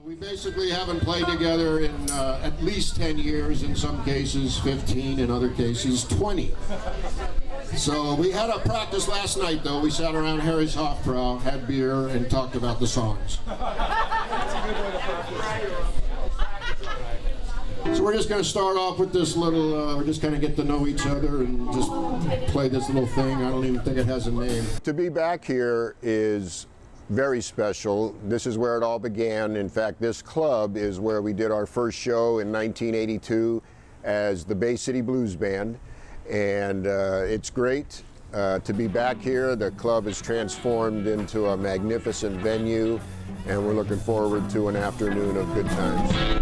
We basically haven't played together in at least 10 years, in some cases 15, in other cases 20. So we had a practice last night, though. We sat around Harry's Hofbrau, had beer, and talked about the songs. So we're just going to start off with this little, we're just going to get to know each other and just play this little thing. I don't even think it has a name. To be back here is very special. This is where it all began. In fact, this club is where we did our first show in 1982 as the Bay City Blues Band. And it's great to be back here. The club is transformed into a magnificent venue, and we're looking forward to an afternoon of good times.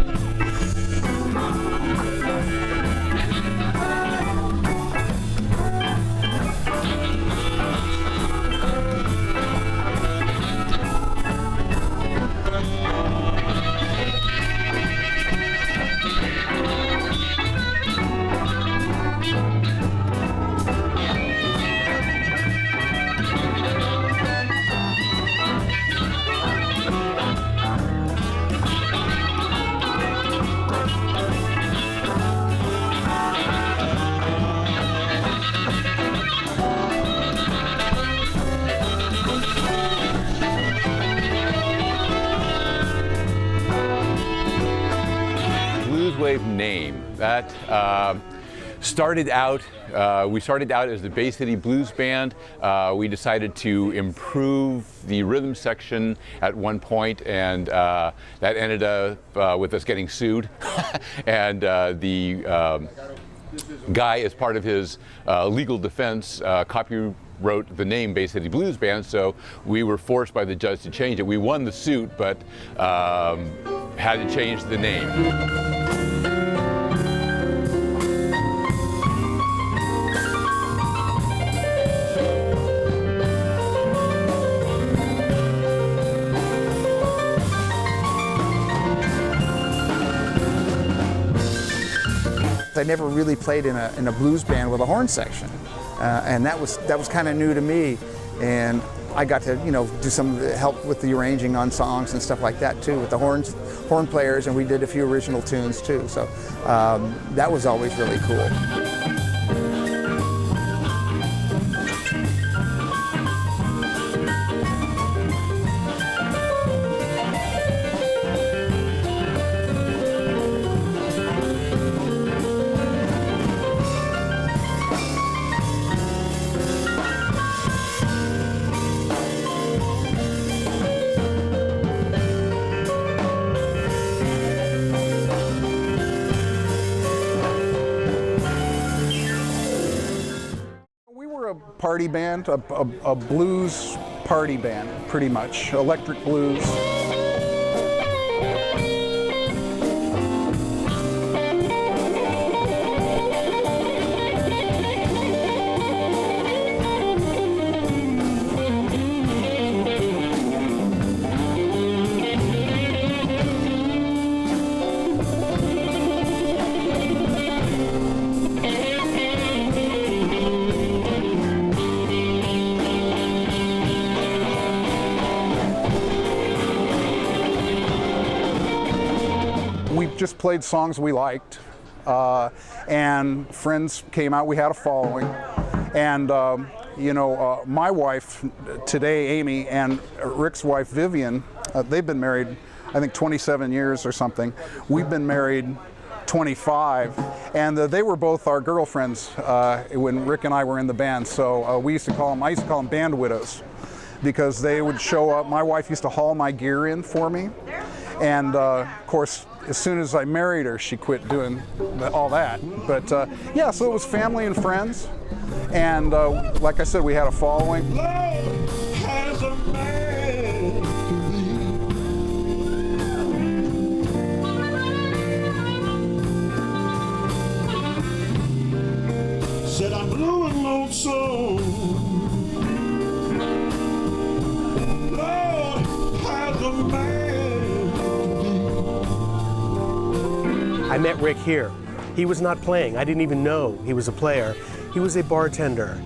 Wave name that started out. We started out as the Bay City Blues Band. We decided to improve the rhythm section at one point, and that ended up with us getting sued. And the guy, as part of his legal defense, copywrote the name Bay City Blues Band, so we were forced by the judge to change it. We won the suit, but had to change the name. I never really played in a blues band with a horn section, and that was kind of new to me. And I got to do some help with the arranging on songs and stuff like that too with the horn players, and we did a few original tunes too. So that was always really cool. Party band, a blues party band, pretty much, electric blues. We just played songs we liked, and friends came out. We had a following, and my wife today, Amy, and Rick's wife, Vivian, they've been married, I think 27 years or something. We've been married 25, and they were both our girlfriends when Rick and I were in the band. So I used to call them band widows, because they would show up. My wife used to haul my gear in for me, and of course, as soon as I married her, she quit doing all that. But yeah, so it was family and friends, and like I said, we had a following. Love has a man to be. Said I'm blue and lonesome. Lord has a man. I met Rick here. He was not playing. I didn't even know he was a player. He was a bartender.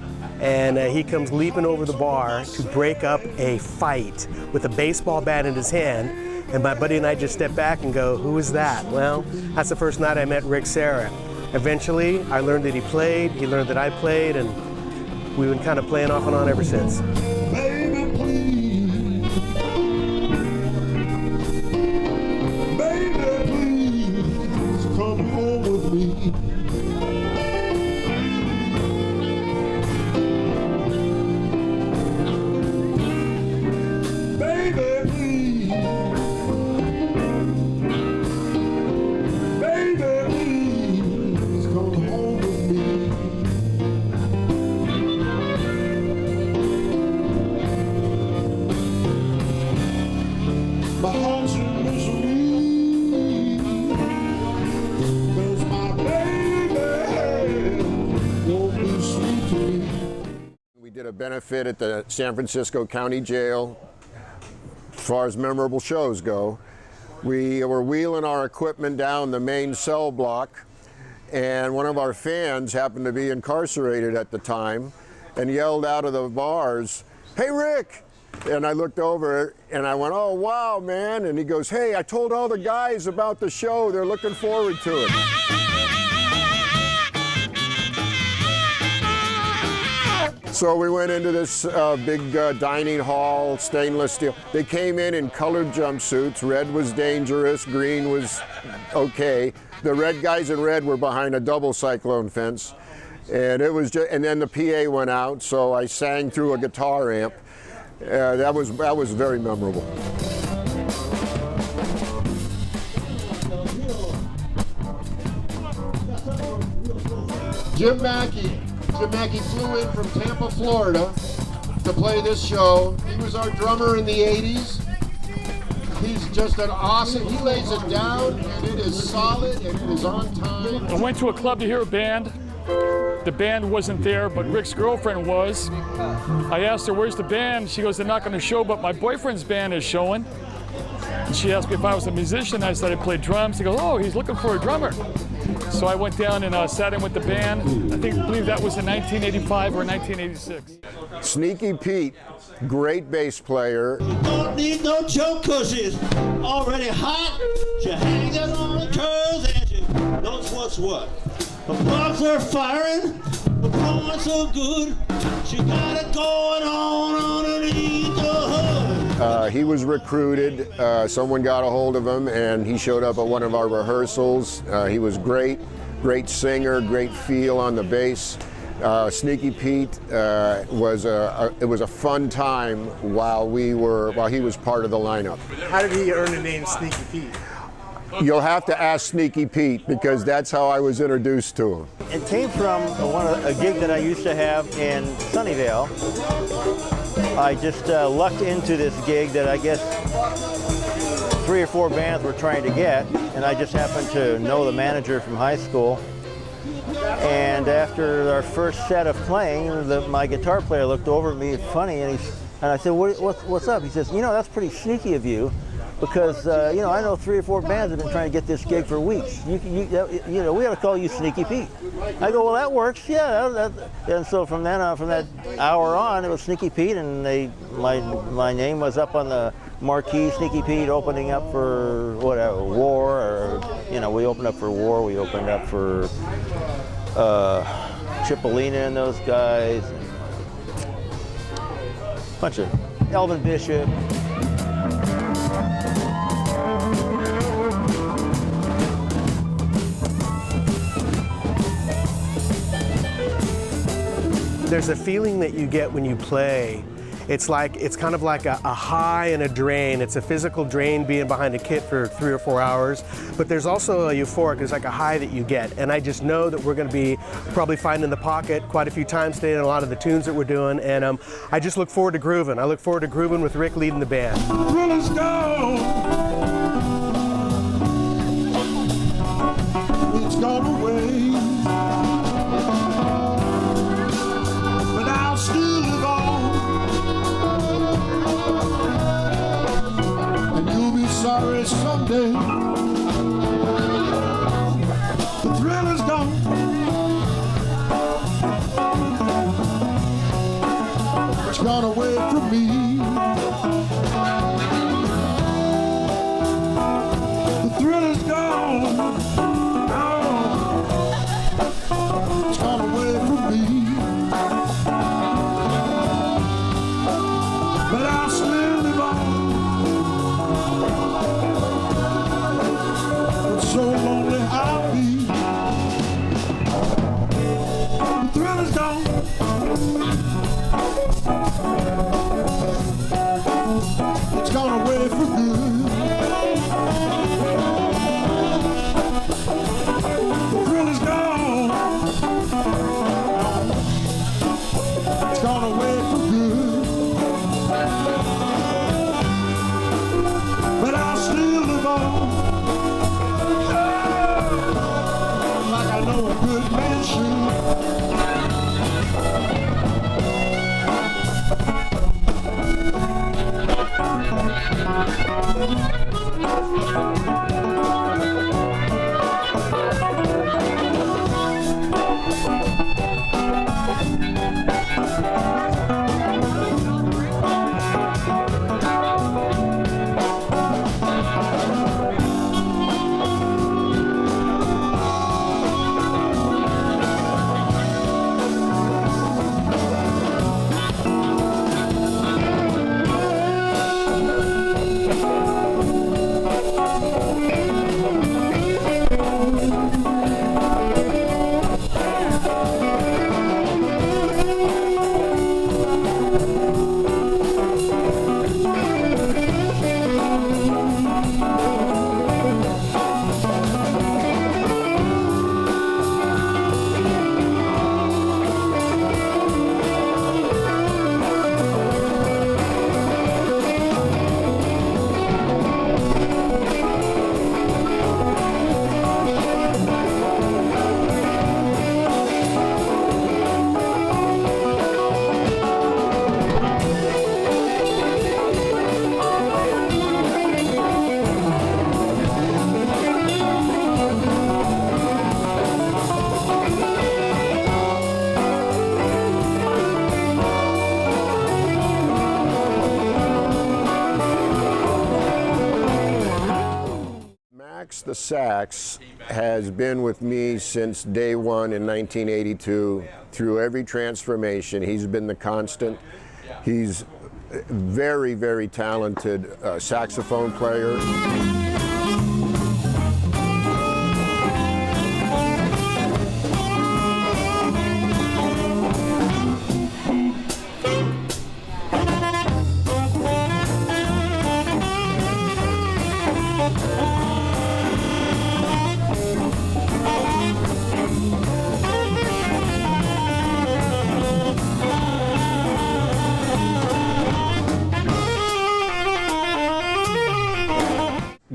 And he comes leaping over the bar to break up a fight with a baseball bat in his hand. And my buddy and I just stepped back and go, who is that? Well, that's the first night I met Rick Serra. Eventually, I learned that he played, he learned that I played, and we've been kind of playing off and on ever since. Baby, please. Baby, please come home with me. Baby, please. Baby, please come home with me. My heart's in misery, 'cause my baby won't be sweet to me. We did a benefit at the San Francisco County Jail. As far as memorable shows go, we were wheeling our equipment down the main cell block, and one of our fans happened to be incarcerated at the time and yelled out of the bars, "Hey, Rick!" And I looked over and I went, "Oh, wow, man." And he goes, "Hey, I told all the guys about the show. They're looking forward to it." So we went into this big dining hall, stainless steel. They came in colored jumpsuits. Red was dangerous, green was okay. The red guys in red were behind a double cyclone fence. And it was just, and then the PA went out, so I sang through a guitar amp. That was very memorable. Jim Mackey flew in from Tampa, Florida to play this show. He was our drummer in the 80s. He's just an awesome, he lays it down and it is solid and it is on time. I went to a club to hear a band. The band wasn't there, but Rick's girlfriend was. I asked her, "Where's the band?" She goes, "They're not going to show, but my boyfriend's band is showing." And she asked me if I was a musician. I said I played drums. She goes, "Oh, he's looking for a drummer." So I went down and sat in with the band. I believe that was in 1985 or 1986. Sneaky Pete, great bass player. Don't need no joke 'cause she's already hot. She hangs out on the curls and she knows what's what. The plugs are firing, the blowing so good. She got it going on underneath the hood. He was recruited. Someone got a hold of him, and he showed up at one of our rehearsals. He was great singer, great feel on the bass. Sneaky Pete it was a fun time while he was part of the lineup. How did he earn the name Sneaky Pete? You'll have to ask Sneaky Pete because that's how I was introduced to him. It came from a gig that I used to have in Sunnyvale. I just lucked into this gig that I guess 3 or 4 bands were trying to get, and I just happened to know the manager from high school. And after our first set of playing, my guitar player looked over at me funny, and I said, "What's up?" He says, "You know, that's pretty sneaky of you, because I know 3 or 4 bands have been trying to get this gig for weeks. We ought to call you Sneaky Pete." I go, "Well, that works, yeah." And so from that hour on, it was Sneaky Pete, and my name was up on the marquee. Sneaky Pete opening up for whatever, War, or we opened up for War. We opened up for Cipollina and those guys. Bunch of Elvin Bishop. There's a feeling that you get when you play. It's kind of like a high and a drain. It's a physical drain being behind a kit for 3 or 4 hours, but there's also a euphoric, there's like a high that you get. And I just know that we're gonna be probably finding the pocket quite a few times today in a lot of the tunes that we're doing, and I just look forward to grooving. I look forward to grooving with Rick leading the band. Let's go. It's gone away, but I'll still live on. And you'll be sorry someday. The thrill is gone. It's gone away from me. the sax has been with me since day one in 1982, through every transformation. He's been the constant. He's a very, very talented saxophone player.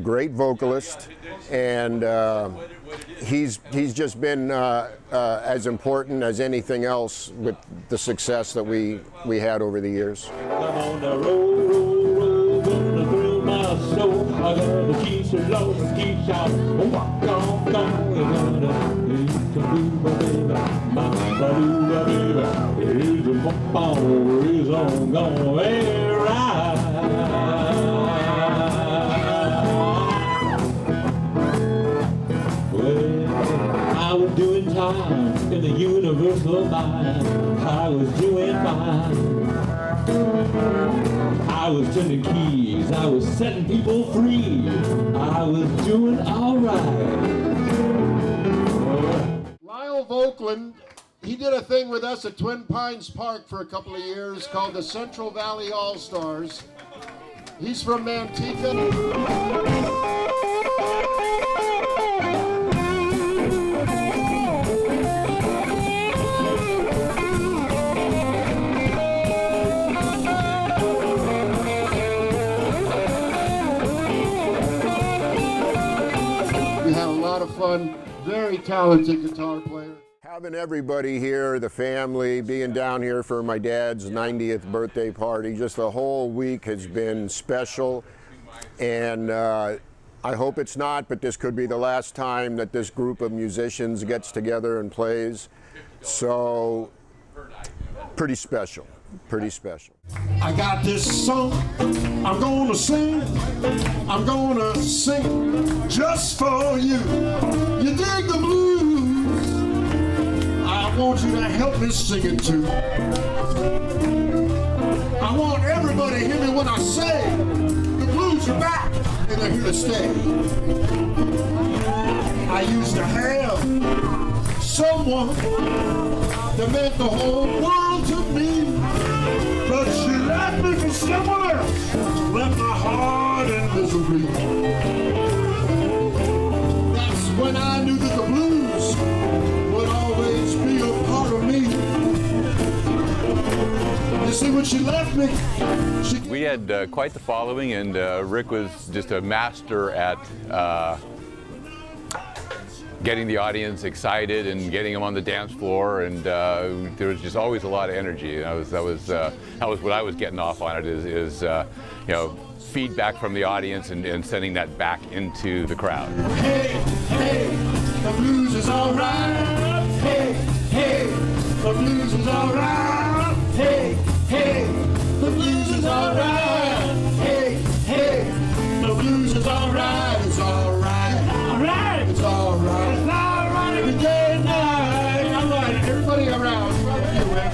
Great vocalist, and he's just been as important as anything else with the success that we had over the years. I'm on the road, gonna thrill my soul. I gotta keep so low, keep shout, walk on, gonna baby, he's a bump, he's on, gonna ride. I was doing time in the universal mind. I was doing fine. I was turning keys. I was setting people free. I was doing all right. Lyle Vokeland, he did a thing with us at Twin Pines Park for a couple of years called the Central Valley All-Stars. He's from Manteca. We had a lot of fun, very talented guitar player. Having everybody here, the family, being down here for my dad's 90th birthday party, just the whole week has been special. And I hope it's not, but this could be the last time that this group of musicians gets together and plays. So, pretty special, pretty special. I got this song, I'm gonna sing just for you. You dig the blues, I want you to help me sing it too. I want everybody to hear me when I say, the blues are back and they're here to stay. I used to have someone that meant the whole world to me, but she left me for someone else, left my heart in misery. That's when I knew that the blues would always be a part of me. You see, when she left me, We had quite the following, and Rick was just a master at getting the audience excited and getting them on the dance floor, and there was just always a lot of energy. And that was what I was getting off on it is you know, feedback from the audience and sending that back into the crowd. hey, hey, the blues is alright. Hey, hey, the blues is alright. Hey, hey, the blues is alright. Hey, hey, the blues is alright. It's alright. Alright. It's alright. It's alright every day and night. Alright, everybody around. Thank you, man.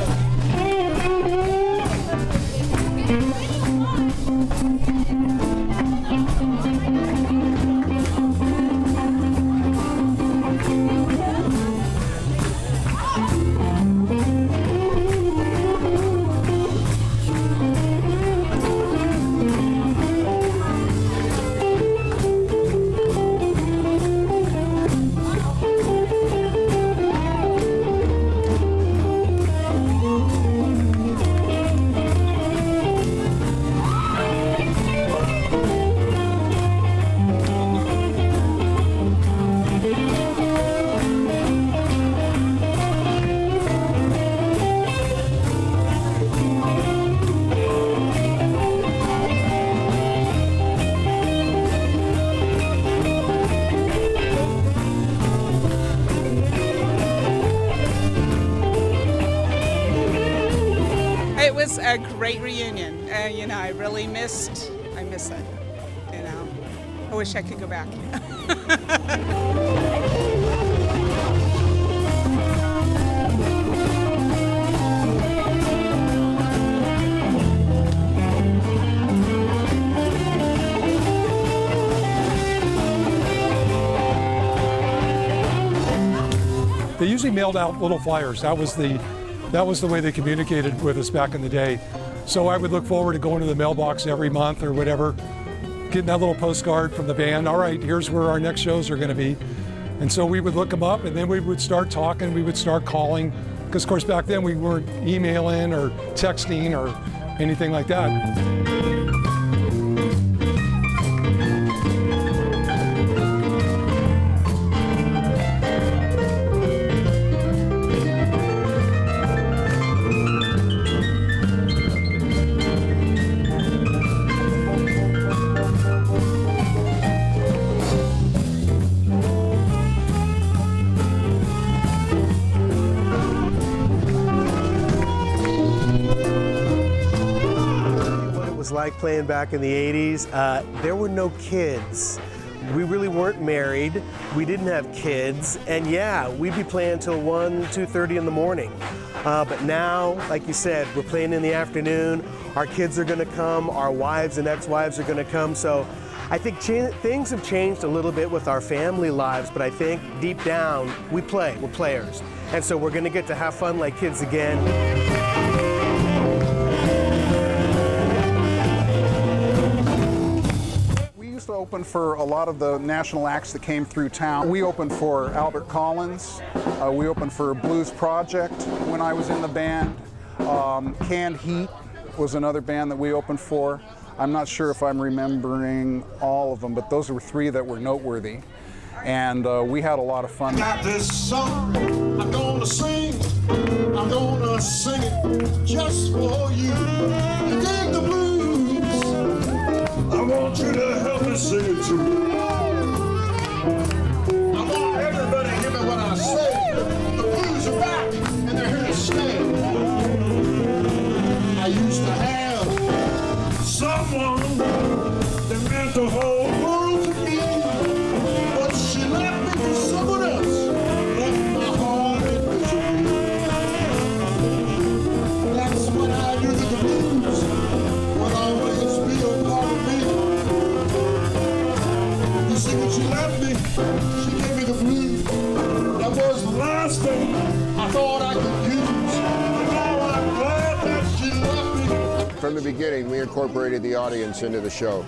It was a great reunion. You know, I miss it. You know, I wish I could go back. They usually mailed out little flyers. That was the way they communicated with us back in the day. So I would look forward to going to the mailbox every month or whatever, getting that little postcard from the band. All right, here's where our next shows are going to be. And so we would look them up, and then we would start talking. We would start calling, because of course back then we weren't emailing or texting or anything like that. Like playing back in the 80s, there were no kids. We really weren't married. We didn't have kids. And yeah, we'd be playing till 1, 2:30 in the morning. But now, like you said, we're playing in the afternoon. Our kids are gonna come. Our wives and ex-wives are gonna come. So I think things have changed a little bit with our family lives, but I think deep down, we play. We're players. And so we're gonna get to have fun like kids again. To open for a lot of the national acts that came through town. We opened for Albert Collins. We opened for Blues Project when I was in the band. Canned Heat was another band that we opened for. I'm not sure if I'm remembering all of them, but those were 3 that were noteworthy. And we had a lot of fun. Got this song I'm gonna sing. I'm gonna sing it just for you. You dig the blues. I want you to help me sing it too. I want everybody to hear me when I say the blues are back and they're here to stay. I used to have someone that meant the whole world to me, but she left me for someone else, left my heart in misery. That's when I knew that the blues would always be a part of me. You see, when she left me, she gave me the blues. That was the last thing I thought I could use. And now I'm glad that she left me. From the beginning, we incorporated the audience into the show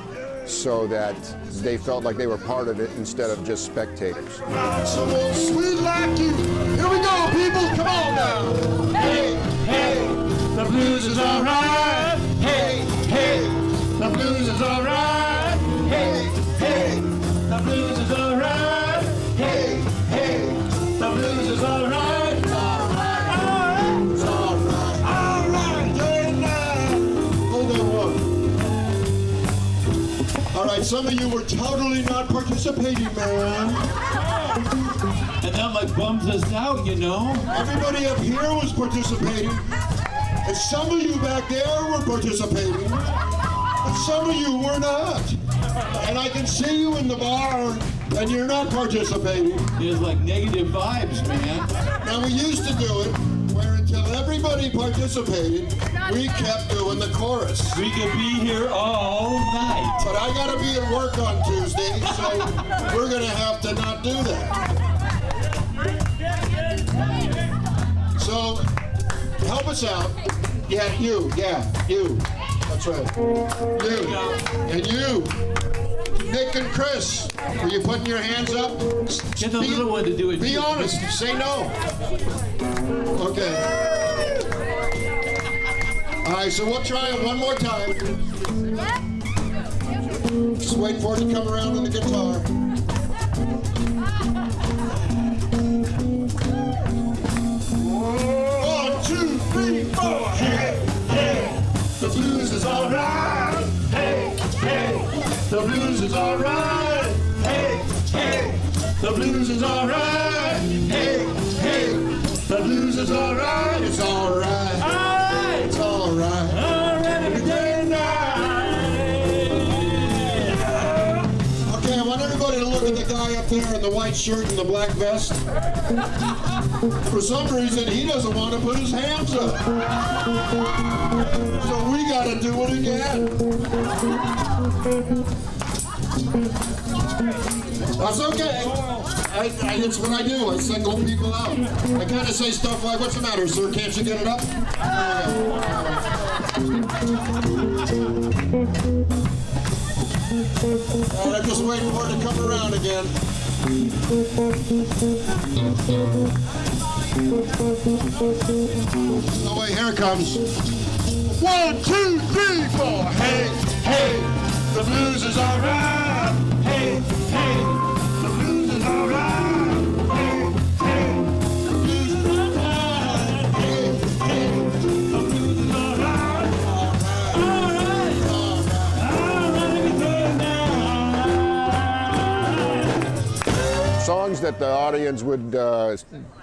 so that they felt like they were part of it instead of just spectators. Someone sweet like you. Here we go, people. Come on now. Hey, hey, the blues is all right. Hey, hey, the blues is all right. Hey, hey, the blues is all right. Hey, hey, the blues is all right. It's all right. All right. It's all right. All right. Day and night. Hold on one. All right, some of you were totally not participating, man. And that like bums us out, you know? Everybody up here was participating. And some of you back there were participating. But some of you were not. And I can see you in the bar, and you're not participating. There's like negative vibes, man. Now, we used to do it where until everybody participated, we kept doing the chorus. We could be here all night. But I gotta be at work on Tuesday, so we're gonna have to not do that. So, help us out. Yeah, you. That's right. You. And you. Nick and Chris, were you putting your hands up? Get the little one to do it. Be honest. Say no. Okay. All right, so we'll try it one more time. Just wait for it to come around on the guitar. One, two, three, four. Hey, hey, the blues is all right. Hey, hey, the blues is all right. Hey, hey, the blues is all right. Hey, hey, the blues is all right. It's all right. All right. It's all right. All right. Every day and night. Okay, I the white shirt and the black vest? For some reason, he doesn't want to put his hands up. So we got to do it again. That's okay. It's what I do. I single people out. I kind of say stuff like, "What's the matter, sir? Can't you get it up?" All right, I'm just waiting for it to come around again. Oh wait, here it comes. 1, 2, 3, 4. Hey, hey, the blues is alright. Hey, hey, the blues is alright. Hey, hey, the blues is alright. Hey, hey, the blues is alright. Alright, alright. Songs that the audience would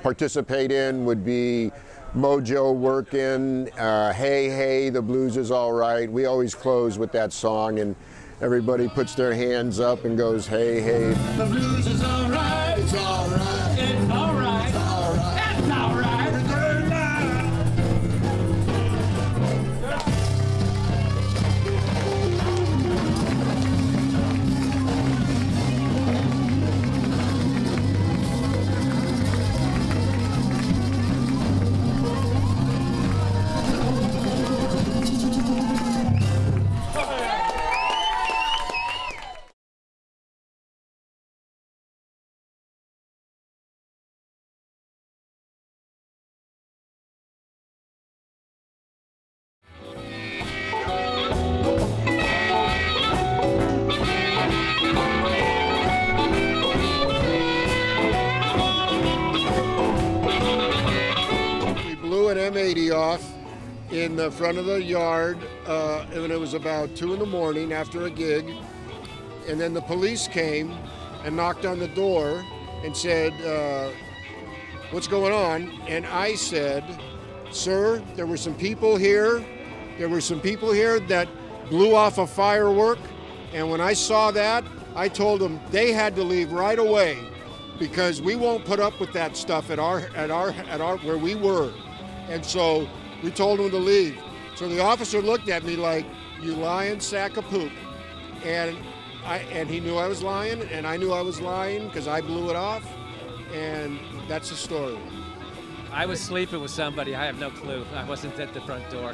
participate in would be Mojo Workin', Hey Hey, the blues is all right. We always close with that song, and everybody puts their hands up and goes, hey, hey. The blues is all right. It's all right. It's all right. It's all right. It's all right. It's all right. M80 off in the front of the yard, and it was about 2 in the morning after a gig. And then the police came and knocked on the door and said, what's going on? And I said, sir, there were some people here. There were some people here that blew off a firework. And when I saw that, I told them they had to leave right away because we won't put up with that stuff at our where we were. And so we told him to leave. So the officer looked at me like, you lying sack of poop. And he knew I was lying, and I knew I was lying because I blew it off. And that's the story. I was sleeping with somebody. I have no clue. I wasn't at the front door.